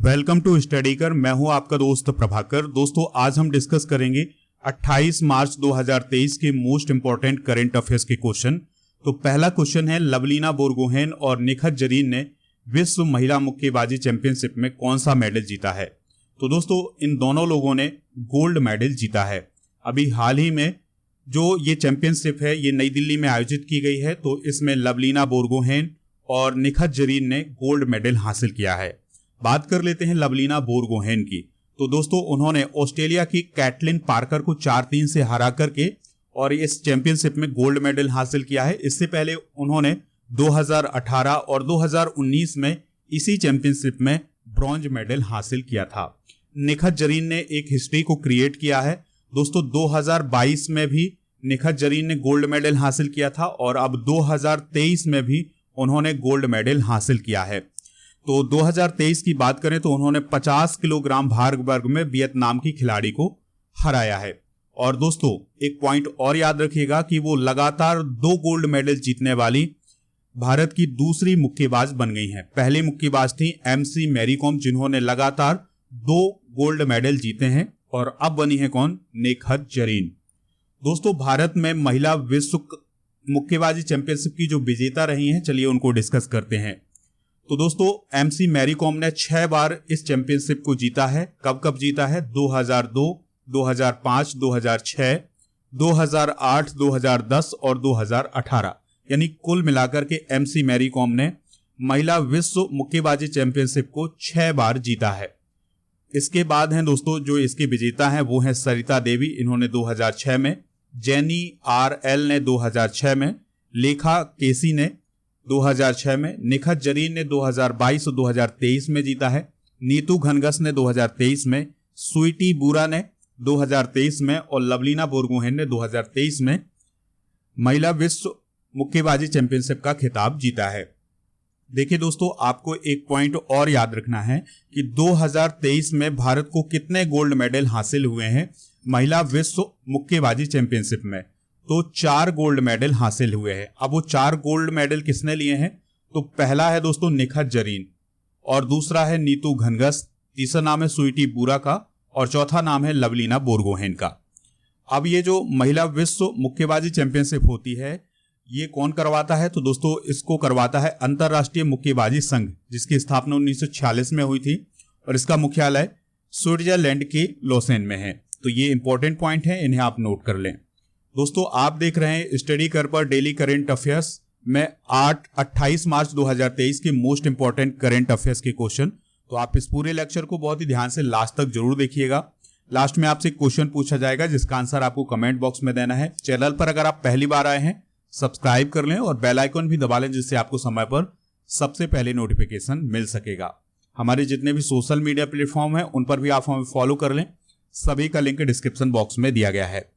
Welcome to study कर। मैं हूं आपका दोस्त प्रभाकर। दोस्तों आज हम डिस्कस करेंगे 28 मार्च 2023 के मोस्ट इंपॉर्टेंट करंट अफेयर्स के क्वेश्चन। तो पहला क्वेश्चन है, लवलीना बोरगोहेन और निखत जरीन ने विश्व महिला मुक्केबाजी चैंपियनशिप में कौन सा मेडल जीता है? तो दोस्तों इन दोनों लोगों ने गोल्ड मेडल जीता है। अभी हाल ही में जो ये चैंपियनशिप है ये नई दिल्ली में आयोजित की गई है। तो इसमें लवलीना बोरगोहेन और निखत जरीन ने गोल्ड मेडल हासिल किया है। बात कर लेते हैं लवलीना बोरगोहेन की। तो दोस्तों उन्होंने ऑस्ट्रेलिया की कैटलिन पार्कर को 4-3 से हरा करके और इस चैंपियनशिप में गोल्ड मेडल हासिल किया है। इससे पहले उन्होंने 2018 और 2019 में इसी चैंपियनशिप में ब्रॉन्ज मेडल हासिल किया था। निखत जरीन ने एक हिस्ट्री को क्रिएट किया है। दोस्तों 2022 में भी निखत जरीन ने गोल्ड मेडल हासिल किया था और अब 2023 में भी उन्होंने गोल्ड मेडल हासिल किया है। तो 2023 की बात करें तो उन्होंने 50 किलोग्राम भार वर्ग में वियतनाम की खिलाड़ी को हराया है। और दोस्तों एक पॉइंट और याद रखिएगा कि वो लगातार 2 गोल्ड मेडल जीतने वाली भारत की दूसरी मुक्केबाज बन गई हैं। पहली मुक्केबाज थी MC मैरी कॉम, जिन्होंने लगातार 2 गोल्ड मेडल जीते हैं, और अब बनी है कौन? निखत जरीन। दोस्तों भारत में महिला विश्व मुक्केबाजी चैंपियनशिप की जो विजेता रही हैं, चलिए उनको डिस्कस करते हैं। तो दोस्तों MC मैरी कॉम ने 6 बार इस चैंपियनशिप को जीता है। कब कब जीता है? 2002, 2005, 2006, 2008, 2010 और 2018। यानी कुल मिलाकर के MC मैरी कॉम ने महिला विश्व मुक्केबाजी चैंपियनशिप को 6 बार जीता है। इसके बाद हैं दोस्तों जो इसके विजेता हैं वो हैं सरिता देवी, इन्होंने 2006 में, जेनी RL ने 2006 में, लेखा केसी ने 2006 में, निखत जरीन ने 2022 और 2023 में जीता है, नीतू घनघस ने 2023 में, स्वीटी बुरा ने 2023 में और लवलीना बोरगोहेन ने 2023 में महिला विश्व मुक्केबाजी चैंपियनशिप का खिताब जीता है। देखिए दोस्तों आपको एक पॉइंट और याद रखना है कि 2023 में भारत को कितने गोल्ड मेडल हासिल हुए हैं महिला विश्व मुक्केबाजी चैंपियनशिप में? तो 4 गोल्ड मेडल हासिल हुए हैं। अब वो 4 गोल्ड मेडल किसने लिए हैं? तो पहला है दोस्तों निखत जरीन, और दूसरा है नीतू घनघस, तीसरा नाम है स्वीटी बुरा का, और चौथा नाम है लवलीना बोरगोहेन का। अब ये जो महिला विश्व मुक्केबाजी चैंपियनशिप होती है ये कौन करवाता है? तो दोस्तों इसको करवाता है अंतरराष्ट्रीय मुक्केबाजी संघ, जिसकी स्थापना 1946 में हुई थी और इसका मुख्यालय स्विट्जरलैंड के लोसेन में है। तो ये इंपॉर्टेंट पॉइंट है, इन्हें आप नोट कर लें। दोस्तों आप देख रहे हैं स्टडी कर पर डेली करंट अफेयर्स में 28 मार्च 2023 के मोस्ट इंपॉर्टेंट करंट अफेयर्स के क्वेश्चन। तो आप इस पूरे लेक्चर को बहुत ही ध्यान से लास्ट तक जरूर देखिएगा। लास्ट में आपसे क्वेश्चन पूछा जाएगा जिसका आंसर आपको कमेंट बॉक्स में देना है। चैनल पर अगर आप पहली बार आए हैं सब्सक्राइब कर लें और बेल आइकन भी दबा लें, जिससे आपको समय पर सबसे पहले नोटिफिकेशन मिल सकेगा। हमारे जितने भी सोशल मीडिया प्लेटफॉर्म हैं उन पर भी आप हमें फॉलो कर लें, सभी का लिंक डिस्क्रिप्शन बॉक्स में दिया गया है।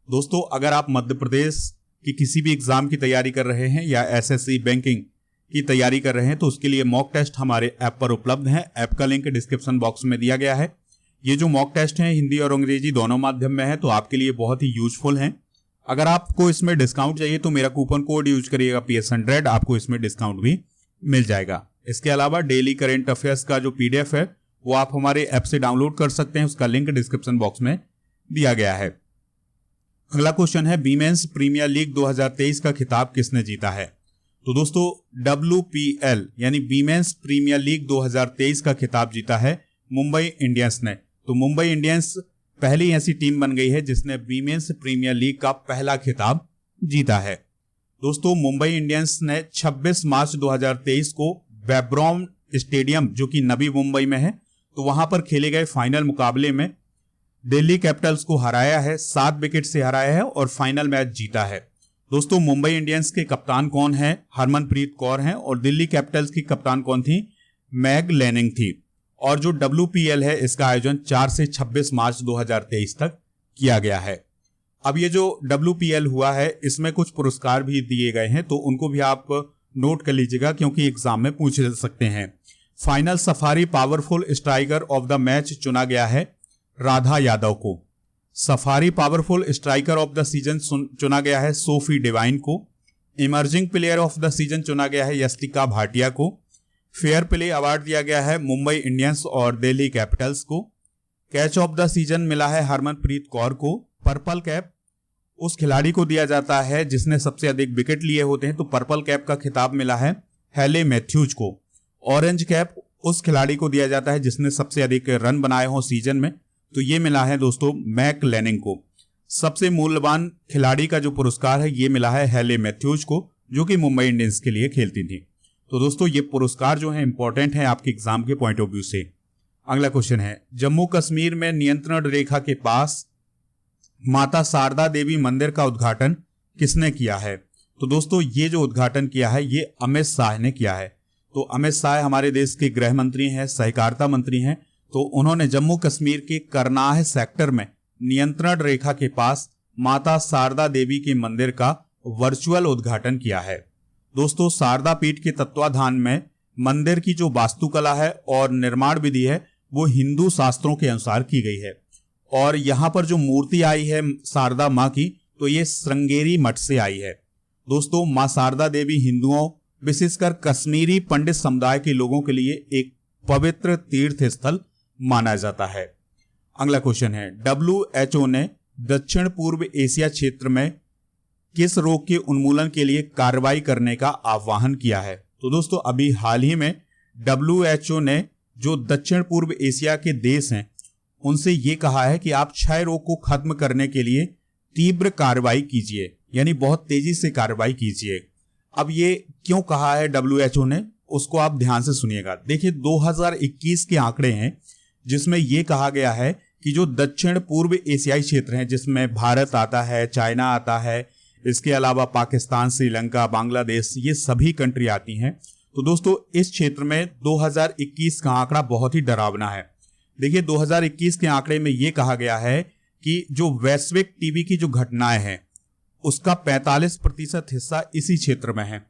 दोस्तों अगर आप मध्य प्रदेश की किसी भी एग्जाम की तैयारी कर रहे हैं या SSC बैंकिंग की तैयारी कर रहे हैं तो उसके लिए मॉक टेस्ट हमारे ऐप पर उपलब्ध है। ऐप का लिंक डिस्क्रिप्शन बॉक्स में दिया गया है। ये जो मॉक टेस्ट हैं हिंदी और अंग्रेजी दोनों माध्यम में है, तो आपके लिए बहुत ही यूजफुल हैं। अगर आपको इसमें डिस्काउंट चाहिए तो मेरा कूपन कोड यूज करिएगा PS100, आपको इसमें डिस्काउंट भी मिल जाएगा। इसके अलावा डेली करंट अफेयर्स का जो PDF है वो आप हमारे ऐप से डाउनलोड कर सकते हैं, उसका लिंक डिस्क्रिप्शन बॉक्स में दिया गया है। अगला क्वेश्चन है, वीमेंस प्रीमियर लीग 2023 का खिताब किसने जीता है? तो दोस्तों WPL यानी वीमेंस प्रीमियर लीग 2023 का खिताब जीता है मुंबई इंडियंस ने। तो मुंबई इंडियंस पहली ऐसी टीम बन गई है जिसने वीमेंस प्रीमियर लीग का पहला खिताब जीता है। दोस्तों मुंबई इंडियंस ने 26 मार्च 2023 को वेब्रॉन स्टेडियम जो कि नवी मुंबई में है, तो वहां पर खेले गए फाइनल मुकाबले में दिल्ली कैपिटल्स को हराया है, 7 विकेट से हराया है और फाइनल मैच जीता है। दोस्तों मुंबई इंडियंस के कप्तान कौन है? हरमनप्रीत कौर हैं, और दिल्ली कैपिटल्स की कप्तान कौन थी? मैग लैनिंग थी। और जो WPL है इसका आयोजन 4 से 26 मार्च 2023 तक किया गया है। अब ये जो WPL हुआ है इसमें कुछ पुरस्कार भी दिए गए हैं, तो उनको भी आप नोट कर लीजिएगा क्योंकि एग्जाम में पूछे जा सकते हैं। Final safari powerful striker of the match चुना गया है राधा यादव को। Safari powerful striker of the season चुना गया है सोफी डिवाइन को। Emerging player of the season चुना गया है यस्तिका भाटिया को। फेयर प्ले अवार्ड दिया गया है मुंबई इंडियंस और दिल्ली कैपिटल्स को। कैच ऑफ द सीजन मिला है हरमनप्रीत कौर को। पर्पल कैप उस खिलाड़ी को दिया जाता है जिसने सबसे अधिक विकेट लिए होते हैं, तो पर्पल कैप का खिताब मिला है हेले मैथ्यूज को। ऑरेंज कैप उस खिलाड़ी को दिया जाता है जिसने सबसे अधिक रन बनाए हों सीजन में, तो ये मिला है दोस्तों मैक लेनिंग को। सबसे मूल्यवान खिलाड़ी का जो पुरस्कार है ये मिला है हेले मैथ्यूज को, जो कि मुंबई इंडियंस के लिए खेलती थी। तो दोस्तों ये पुरस्कार जो है इंपॉर्टेंट है आपके एग्जाम के पॉइंट ऑफ व्यू से। अगला क्वेश्चन है, जम्मू कश्मीर में नियंत्रण रेखा के पास माता शारदा देवी मंदिर का उद्घाटन किसने किया है? तो दोस्तों ये जो उद्घाटन किया है ये अमित शाह ने किया है। तो अमित शाह हमारे देश के गृह मंत्री हैं, सहकारिता मंत्री हैं, तो उन्होंने जम्मू कश्मीर के करनाह सेक्टर में नियंत्रण रेखा के पास माता शारदा देवी के मंदिर का वर्चुअल उद्घाटन किया है। दोस्तों शारदा पीठ के तत्वाधान में मंदिर की जो वास्तुकला है और निर्माण विधि है वो हिंदू शास्त्रों के अनुसार की गई है। और यहाँ पर जो मूर्ति आई है शारदा माँ की, तो ये श्रृंगेरी मठ से आई है। दोस्तों माँ शारदा देवी हिंदुओं विशेषकर कश्मीरी पंडित समुदाय के लोगों के लिए एक पवित्र तीर्थ स्थल माना जाता है। अगला क्वेश्चन है, WHO ने दक्षिण पूर्व एशिया क्षेत्र में किस रोग के उन्मूलन के लिए कार्रवाई करने का आह्वान किया है? तो दोस्तों अभी हाल ही में WHO ने जो दक्षिण पूर्व एशिया के देश हैं उनसे ये कहा है कि आप क्षय रोग को खत्म करने के लिए तीव्र कार्रवाई कीजिए, यानी बहुत तेजी से कार्रवाई कीजिए। अब ये क्यों कहा है WHO ने, उसको आप ध्यान से सुनिएगा। देखिए 2021 के आंकड़े हैं जिसमें यह कहा गया है कि जो दक्षिण पूर्व एशियाई क्षेत्र हैं जिसमें भारत आता है, चाइना आता है, इसके अलावा पाकिस्तान, श्रीलंका, बांग्लादेश, ये सभी कंट्री आती हैं। तो दोस्तों इस क्षेत्र में 2021 का आंकड़ा बहुत ही डरावना है। देखिए 2021 के आंकड़े में यह कहा गया है कि जो वैश्विक टीबी की जो घटनाएं हैं उसका 45% हिस्सा इसी क्षेत्र में है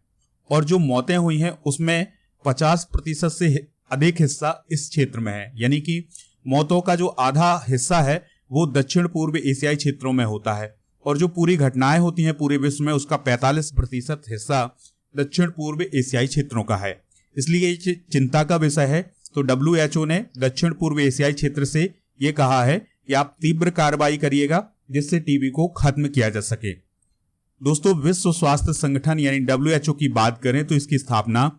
और जो मौतें हुई हैं उसमें 50% से अधिक हिस्सा इस क्षेत्र में है, यानी कि मौतों का जो आधा हिस्सा है वो दक्षिण पूर्व एशियाई क्षेत्रों में होता है और जो पूरी घटनाएं होती हैं पूरे विश्व में उसका 45% हिस्सा दक्षिण पूर्व एशियाई क्षेत्रों का है। इसलिए ये चिंता का विषय है। तो WHO ने दक्षिण पूर्व एशियाई क्षेत्र से ये कहा है कि आप तीव्र कार्रवाई करिएगा जिससे टीबी को खत्म किया जा सके। दोस्तों विश्व स्वास्थ्य संगठन यानी WHO की बात करें तो इसकी स्थापना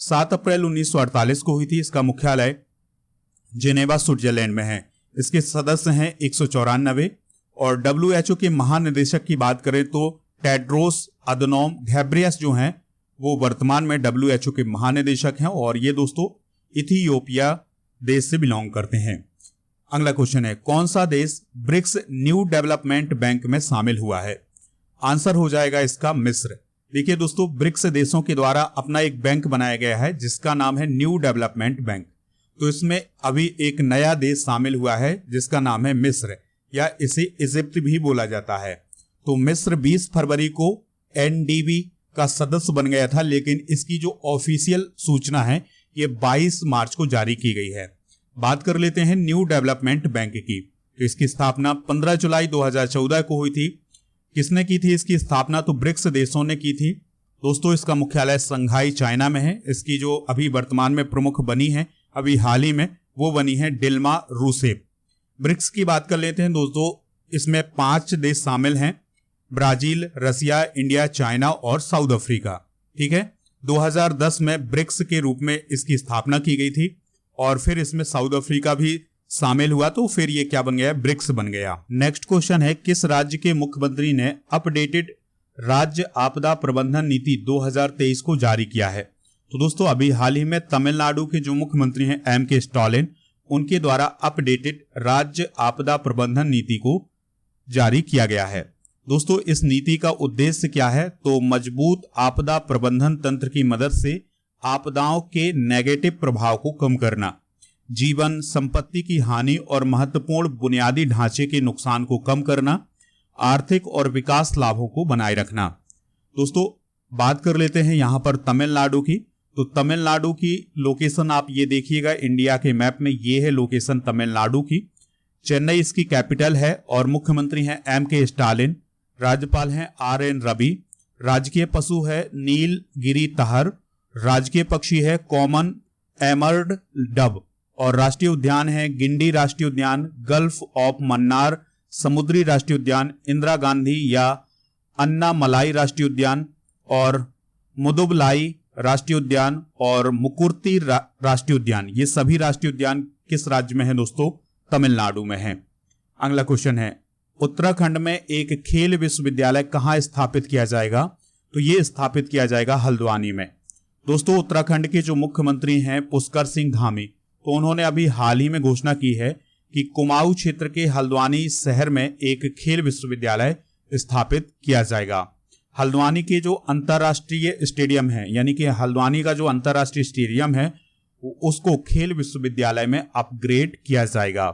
7 अप्रैल 1948 को हुई थी। इसका मुख्यालय जेनेवा स्विट्जरलैंड में है। इसके सदस्य हैं 194 और WHO के महानिदेशक की बात करें तो टेड्रोस अदनोम घेब्रेयस जो हैं वो वर्तमान में WHO के महानिदेशक हैं और ये दोस्तों इथियोपिया देश से बिलोंग करते हैं। अगला क्वेश्चन है, कौन सा देश ब्रिक्स न्यू डेवलपमेंट बैंक में शामिल हुआ है? आंसर हो जाएगा इसका मिस्र। देखिए दोस्तों ब्रिक्स देशों के द्वारा अपना एक बैंक बनाया गया है जिसका नाम है न्यू डेवलपमेंट बैंक। तो इसमें अभी एक नया देश शामिल हुआ है जिसका नाम है मिस्र, या इसे इजिप्ट भी बोला जाता है। तो मिस्र 20 फरवरी को NDB का सदस्य बन गया था, लेकिन इसकी जो ऑफिशियल सूचना है ये 22 मार्च को जारी की गई है। बात कर लेते हैं न्यू डेवलपमेंट बैंक की। तो इसकी स्थापना 15 जुलाई 2014 को हुई थी। किसने की थी इसकी स्थापना? तो ब्रिक्स देशों ने की थी। दोस्तों इसका मुख्यालय संघाई चाइना में है। इसकी जो अभी वर्तमान में प्रमुख बनी है अभी हाल ही में, वो बनी है डिल्मा रूसेफ। ब्रिक्स की बात कर लेते हैं दोस्तों, इसमें 5 देश शामिल हैं, ब्राजील, रसिया, इंडिया, चाइना और साउथ अफ्रीका। ठीक है, 2010 में ब्रिक्स के रूप में इसकी स्थापना की गई थी और फिर इसमें साउथ अफ्रीका भी शामिल हुआ, तो फिर ये क्या बन गया? ब्रिक्स बन गया। नेक्स्ट क्वेश्चन है, किस राज्य के मुख्यमंत्री ने अपडेटेड राज्य आपदा प्रबंधन नीति 2023 को जारी किया है? तो दोस्तों अभी हाल ही में तमिलनाडु के जो मुख्यमंत्री हैं M.K. स्टालिन, उनके द्वारा अपडेटेड राज्य आपदा प्रबंधन नीति को जारी किया गया है। दोस्तों इस नीति का उद्देश्य क्या है? तो मजबूत आपदा प्रबंधन तंत्र की मदद से आपदाओं के नेगेटिव प्रभाव को कम करना, जीवन संपत्ति की हानि और महत्वपूर्ण बुनियादी ढांचे के नुकसान को कम करना, आर्थिक और विकास लाभों को बनाए रखना। दोस्तों बात कर लेते हैं यहां पर तमिलनाडु की। तो तमिलनाडु की लोकेशन आप ये देखिएगा इंडिया के मैप में, ये है लोकेशन तमिलनाडु की। चेन्नई इसकी कैपिटल है और मुख्यमंत्री हैं M.K. स्टालिन, राज्यपाल हैं R.N. रवि, राजकीय पशु है नीलगिरी तहर, राजकीय पक्षी है कॉमन एमर्ड डब, और राष्ट्रीय उद्यान है गिंडी राष्ट्रीय उद्यान, गल्फ ऑफ मन्नार समुद्री राष्ट्रीय उद्यान, इंदिरा गांधी या अन्नामलाई राष्ट्रीय उद्यान, और मुदुबलाई राष्ट्रीय उद्यान और मुकुर्ती राष्ट्रीय उद्यान। ये सभी राष्ट्रीय उद्यान किस राज्य में है दोस्तों? तमिलनाडु में है। अगला क्वेश्चन है, उत्तराखंड में एक खेल विश्वविद्यालय कहां स्थापित किया जाएगा? तो ये स्थापित किया जाएगा हल्द्वानी में। दोस्तों, उत्तराखंड के जो मुख्यमंत्री हैं पुष्कर सिंह धामी, तो उन्होंने अभी हाल ही में घोषणा की है कि कुमाऊं क्षेत्र के हल्द्वानी शहर में एक खेल विश्वविद्यालय स्थापित किया जाएगा। हल्द्वानी के जो अंतर्राष्ट्रीय स्टेडियम है, यानी कि हल्द्वानी का जो अंतर्राष्ट्रीय स्टेडियम है, उसको खेल विश्वविद्यालय में अपग्रेड किया जाएगा।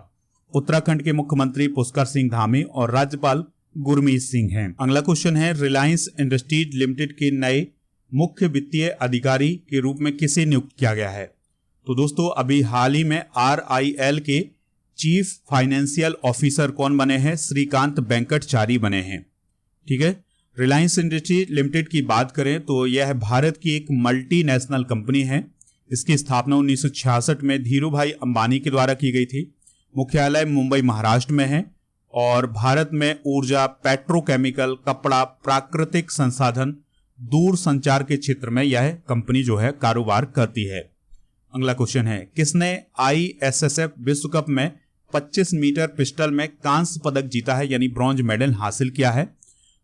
उत्तराखंड के मुख्यमंत्री पुष्कर सिंह धामी और राज्यपाल गुरमीत सिंह हैं। अगला क्वेश्चन है, रिलायंस इंडस्ट्रीज लिमिटेड के नए मुख्य वित्तीय अधिकारी के रूप में किसे नियुक्त किया गया है? तो दोस्तों, अभी हाल ही में RIL के चीफ फाइनेंशियल ऑफिसर कौन बने हैं? श्रीकांत वेंकटचारी बने हैं। ठीक है। रिलायंस इंडस्ट्रीज लिमिटेड की बात करें तो यह भारत की एक मल्टीनेशनल कंपनी है। इसकी स्थापना 1966 में धीरूभाई अंबानी के द्वारा की गई थी। मुख्यालय मुंबई महाराष्ट्र में है और भारत में ऊर्जा, पेट्रोकेमिकल, कपड़ा, प्राकृतिक संसाधन, दूर संचार के क्षेत्र में यह कंपनी जो है कारोबार करती है। अगला क्वेश्चन है, किसने ISSF विश्व कप में 25 मीटर पिस्टल में कांस्य पदक जीता है, यानी ब्रॉन्ज मेडल हासिल किया है?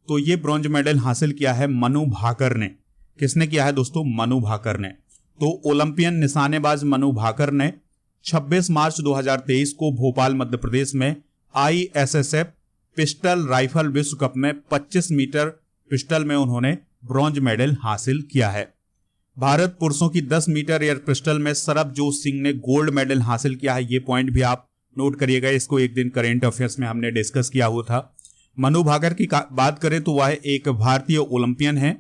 तो ये ब्रॉन्ज मेडल हासिल किया है मनु भाकर ने। किसने किया है दोस्तों? मनु भाकर ने। तो ओलंपियन निशानेबाज मनु भाकर ने 26 मार्च 2023 को भोपाल मध्य प्रदेश में ISSF पिस्टल राइफल विश्व कप में 25 मीटर पिस्टल में उन्होंने ब्रॉन्ज मेडल हासिल किया है। भारत पुरुषों की 10 मीटर एयर पिस्टल में सरबजोत सिंह ने गोल्ड मेडल हासिल किया है। ये पॉइंट भी आप नोट करिएगा, इसको एक दिन करेंट अफेयर्स में हमने डिस्कस किया हुआ था। मनु भाकर की बात करें तो वह एक भारतीय ओलंपियन है।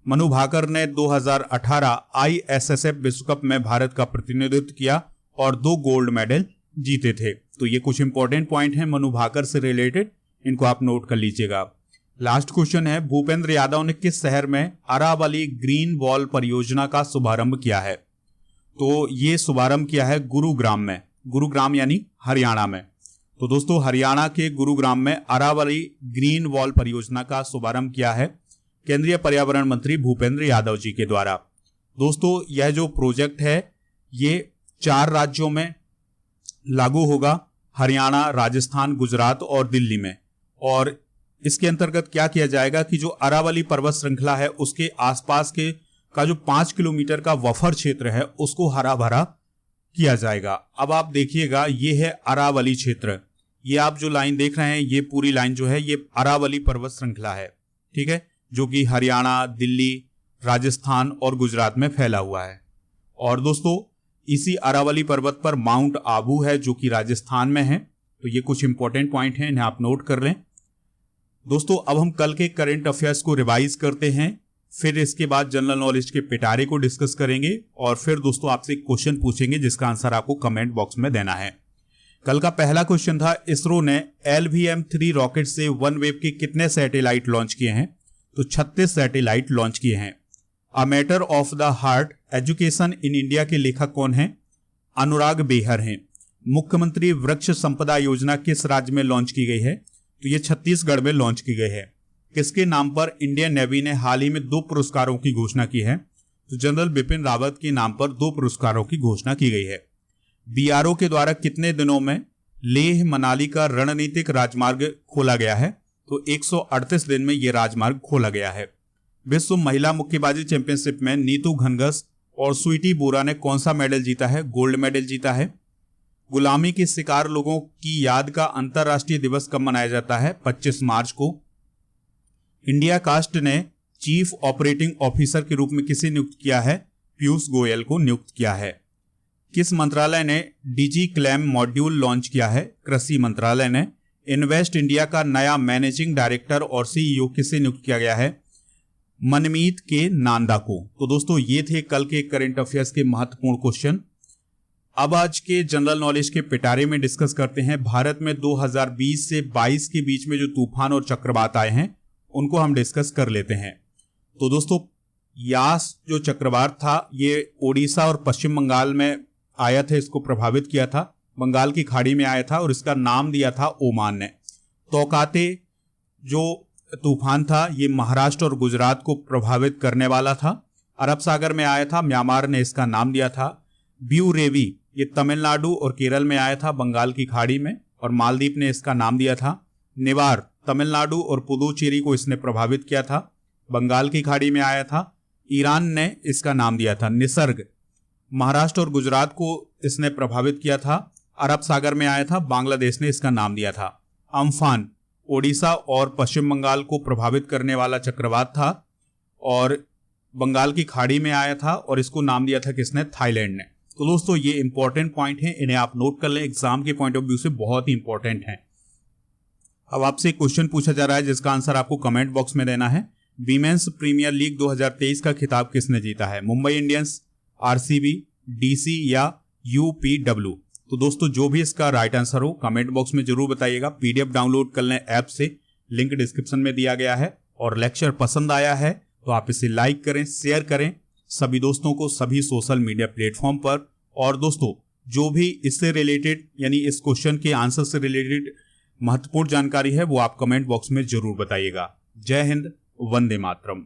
मनु भाकर ने 2018 ISSF विश्व कप में भारत का प्रतिनिधित्व किया और 2 गोल्ड मेडल जीते थे। तो ये कुछ इंपॉर्टेंट पॉइंट हैं मनु भाकर से रिलेटेड, इनको आप नोट कर लीजिएगा। लास्ट क्वेश्चन है, भूपेंद्र यादव ने किस शहर में अरावली ग्रीन वॉल परियोजना का शुभारंभ किया है? तो ये शुभारंभ किया है गुरुग्राम में। गुरुग्राम यानी हरियाणा में। तो दोस्तों, हरियाणा के गुरुग्राम में अरावली ग्रीन वॉल परियोजना का शुभारंभ किया है केंद्रीय पर्यावरण मंत्री भूपेंद्र यादव जी के द्वारा। दोस्तों, यह जो प्रोजेक्ट है ये 4 राज्यों में लागू होगा, हरियाणा, राजस्थान, गुजरात और दिल्ली में। और इसके अंतर्गत क्या किया जाएगा कि जो अरावली पर्वत श्रृंखला है उसके आसपास के का जो 5 किलोमीटर का बफर क्षेत्र है उसको हरा भरा किया जाएगा। अब आप देखिएगा, ये है अरावली क्षेत्र। ये आप जो लाइन देख रहे हैं, ये पूरी लाइन जो है ये अरावली पर्वत श्रृंखला है। ठीक है, जो कि हरियाणा, दिल्ली, राजस्थान और गुजरात में फैला हुआ है। और दोस्तों, इसी अरावली पर्वत पर माउंट आबू है जो कि राजस्थान में है। तो ये कुछ इंपॉर्टेंट पॉइंट हैं, इन्हें आप नोट कर लें। दोस्तों, अब हम कल के करंट अफेयर्स को रिवाइज करते हैं, फिर इसके बाद जनरल नॉलेज के पिटारे को डिस्कस करेंगे और फिर दोस्तों आपसे एक क्वेश्चन पूछेंगे जिसका आंसर आपको कमेंट बॉक्स में देना है। कल का पहला क्वेश्चन था, इसरो ने LVM-3 रॉकेट से OneWeb के कितने सैटेलाइट लॉन्च किए हैं? तो 36 सैटेलाइट लॉन्च किए हैं। A matter of the heart education in India के लेखक कौन हैं? अनुराग बेहर हैं। मुख्यमंत्री वृक्ष संपदा योजना किस राज्य में लॉन्च की गई है? तो ये छत्तीसगढ़ में लॉन्च की गई है। किसके नाम पर इंडियन नेवी ने हाल ही में 2 पुरस्कारों की घोषणा की है? तो जनरल बिपिन रावत के नाम पर 2 पुरस्कारों की घोषणा की गई है। BRO के द्वारा कितने दिनों में लेह मनाली का रणनीतिक राजमार्ग खोला गया है? तो 138 दिन में यह राजमार्ग खोला गया है। विश्व महिला मुक्केबाजी चैंपियनशिप में नीतू घनघस और स्वीटी बोरा ने कौन सा मेडल जीता है? गोल्ड मेडल जीता है। गुलामी के शिकार लोगों की याद का अंतर्राष्ट्रीय दिवस कब मनाया जाता है? 25 मार्च को। इंडिया कास्ट ने चीफ ऑपरेटिंग ऑफिसर के रूप में किसे नियुक्त किया है? पीयूष गोयल को नियुक्त किया है। किस मंत्रालय ने डिजी क्लेम मॉड्यूल लॉन्च किया है? कृषि मंत्रालय ने। इन्वेस्ट इंडिया का नया मैनेजिंग डायरेक्टर और CEO किसे नियुक्त किया गया है? मनमीत के नांदा को। तो दोस्तों, ये थे कल के करंट अफेयर्स के महत्वपूर्ण क्वेश्चन। अब आज के जनरल नॉलेज के पिटारे में डिस्कस करते हैं भारत में 2020 से 22 के बीच में जो तूफान और चक्रवात आए हैं उनको हम डिस्कस कर लेते हैं। तो दोस्तों, यास जो चक्रवात था ये ओडिशा और पश्चिम बंगाल में आया था, इसको प्रभावित किया था, बंगाल की खाड़ी में आया था और इसका नाम दिया था ओमान ने। तौकाते जो तूफान था ये महाराष्ट्र और गुजरात को प्रभावित करने वाला था, अरब सागर में आया था, म्यांमार ने इसका नाम दिया था। ब्यूरेवी ये तमिलनाडु और केरल में आया था, बंगाल की खाड़ी में, और मालदीव ने इसका नाम दिया था। निवार तमिलनाडु और पुदुचेरी को इसने प्रभावित किया था, बंगाल की खाड़ी में आया था, ईरान ने इसका नाम दिया था। निसर्ग महाराष्ट्र और गुजरात को इसने प्रभावित किया था, अरब सागर में आया था, बांग्लादेश ने इसका नाम दिया था। अम्फान ओडिशा और पश्चिम बंगाल को प्रभावित करने वाला चक्रवात था और बंगाल की खाड़ी में आया था और इसको नाम दिया था किसने? थाईलैंड ने। तो दोस्तों ये इंपॉर्टेंट पॉइंट हैं, इन्हें आप नोट कर लें, एग्जाम के पॉइंट ऑफ व्यू से बहुत ही इंपॉर्टेंट हैं। अब आपसे एक क्वेश्चन पूछा जा रहा है जिसका आंसर आपको कमेंट बॉक्स में देना है। वीमेंस प्रीमियर लीग 2023 का खिताब किसने जीता है? मुंबई इंडियंस, आरसीबी, डीसी या यूपीडब्ल्यू? तो दोस्तों जो भी इसका राइट आंसर हो कमेंट बॉक्स में जरूर बताइएगा। पीडीएफ डाउनलोड कर लें ऐप से, लिंक डिस्क्रिप्शन में दिया गया है। और लेक्चर पसंद आया है तो आप इसे लाइक करें, शेयर करें सभी दोस्तों को सभी सोशल मीडिया प्लेटफॉर्म पर। और दोस्तों जो भी इससे रिलेटेड यानी इस क्वेश्चन के आंसर से रिलेटेड महत्वपूर्ण जानकारी है वो आप कमेंट बॉक्स में जरूर बताइएगा। जय हिंद, वंदे मातरम।